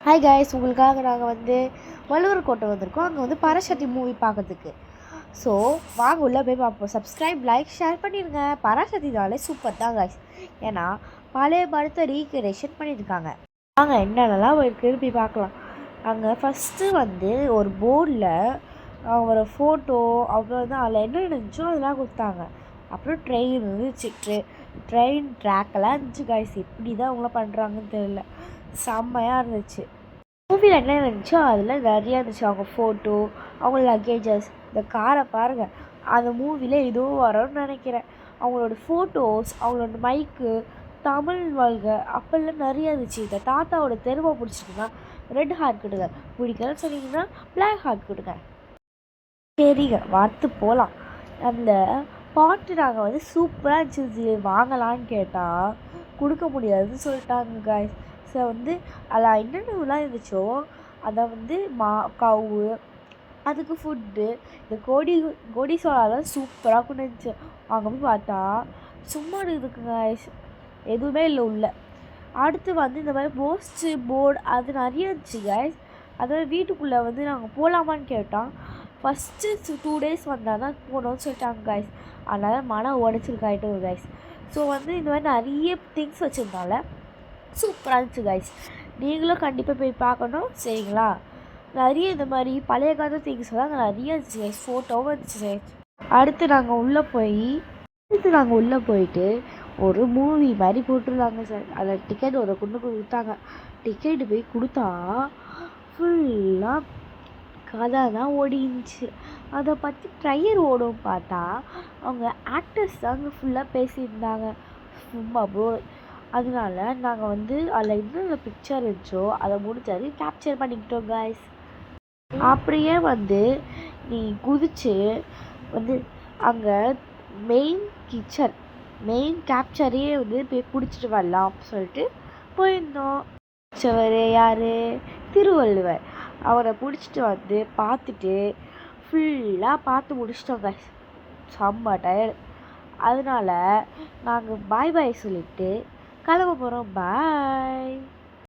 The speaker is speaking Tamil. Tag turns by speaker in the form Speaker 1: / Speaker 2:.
Speaker 1: ஹாய் கைஸ், உங்களுக்காக நாங்கள் வள்ளுவர் கோட்டை வந்திருக்கோம். அங்கே பரசக்தி மூவி பார்க்கறதுக்கு. ஸோ வாங்க உள்ளே போய் பார்ப்போம். சப்ஸ்கிரைப், லைக், ஷேர் பண்ணிடுங்க. பராசக்தினாலே சூப்பர் தான் கைஸ். ஏன்னா பழைய படத்தை ரீக்ரியேஷன் பண்ணியிருக்காங்க. வாங்க என்னென்னலாம் இருக்குன்னு போய் பார்க்கலாம். அங்கே ஃபஸ்ட்டு ஒரு போர்டில் ஒரு ஃபோட்டோ அப்புறம் தான் அதில் என்ன இருந்துச்சோ அதெல்லாம் கொடுத்தாங்க. அப்புறம் ட்ரெயின் இருந்துச்சு, ட்ரெயின் ட்ராக்கெல்லாம் இருந்துச்சு கைஸ். எப்படி தான் அவங்கள பண்ணுறாங்கன்னு தெரியல, செம்மையாக இருந்துச்சு. மூவியில் என்ன இருந்துச்சோ அதில் நிறையா இருந்துச்சு. அவங்க ஃபோட்டோ, அவங்க லக்கேஜஸ், இந்த காரை பாருங்கள். அந்த மூவியில் இதுவும் வரும்னு நினைக்கிறேன். அவங்களோட ஃபோட்டோஸ், அவங்களோட மைக்கு, தமிழ் வாழ்க அப்பெல்லாம் நிறையா இருந்துச்சு. இந்த தாத்தாவோட தெருவை பிடிச்சிங்கன்னா ரெட் ஹார்ட் கொடுங்க, பிடிக்கலன்னு சொன்னீங்கன்னா பிளாக் ஹார்ட் கொடுங்க. சரிங்க, வார்த்து போகலாம். அந்த பாட்டு நாங்கள் சூப்பராக இருந்துச்சு, வாங்கலான்னு கேட்டால் கொடுக்க முடியாதுன்னு சொல்லிட்டாங்க காய்ஸ். ஸோ அதில் என்னென்னலாம் இருந்துச்சோ அதை கவு, அதுக்கு ஃபுட்டு, இந்த கொடி சோளாலாம் சூப்பராக கொண்டு இருந்துச்சு. அங்கே போய் பார்த்தா சும்மா இதுக்கு காய்ஸ் எதுவுமே இல்லை உள்ள. அடுத்து இந்த மாதிரி போஸ்ட்டு போர்டு அது நிறைய இருந்துச்சு காய்ஸ். அதாவது வீட்டுக்குள்ளே நாங்கள் போகலாமான்னு கேட்டோம். ஃபஸ்ட்டு 2 days வந்தால் தான் போகணும்னு சொல்லிட்டாங்க காய்ஸ். அதனால் மனம் உடச்சிருக்காயிட்டு காய்ஸ். ஸோ இந்த மாதிரி நிறைய திங்ஸ் வச்சுருந்தால சூப்பராக இருந்துச்சு காய்ஸ். நீங்களும் கண்டிப்பாக போய் பார்க்கணும், சரிங்களா? நிறைய இந்த மாதிரி பழைய காலத்து திங்ஸ் தான் அங்கே நிறைய இருந்துச்சு கைஸ். ஃபோட்டோவும் இருந்துச்சு கைஸ். அடுத்து நாங்கள் உள்ளே போயிட்டு ஒரு மூவி மாதிரி போட்டுருந்தாங்க சார். அதில் டிக்கெட் ஒரு கொண்டு கொடுத்தாங்க. டிக்கெட்டு போய் கொடுத்தா ஃபுல்லாக கதை தான் ஓடிச்சு. அதை பற்றி ட்ரையர் ஓடும் பார்த்தா அவங்க ஆக்டர்ஸ் தாங்க ஃபுல்லாக பேசியிருந்தாங்க. சும்மா போர். அதனால நாங்கள் அதில் என்னென்ன பிக்சர் இருந்துச்சோ அதை முடிச்சாது கேப்சர் பண்ணிக்கிட்டோம் காய்ஸ். அப்படியே நீ குதிச்சு அங்கே மெயின் கேப்சரையே போய் பிடிச்சிட்டு வரலாம் அப்படின்னு சொல்லிட்டு போயிருந்தோம். பிடிச்சவர் யார்? திருவள்ளுவர். அவரை பிடிச்சிட்டு பார்த்துட்டு ஃபுல்லாக பார்த்து முடிச்சிட்டோம் காய்ஸ். செம்ம டயர்டு. அதனால் நாங்கள் பாய் சொல்லிவிட்டு கிளம்ப போகிறோம். பாய்.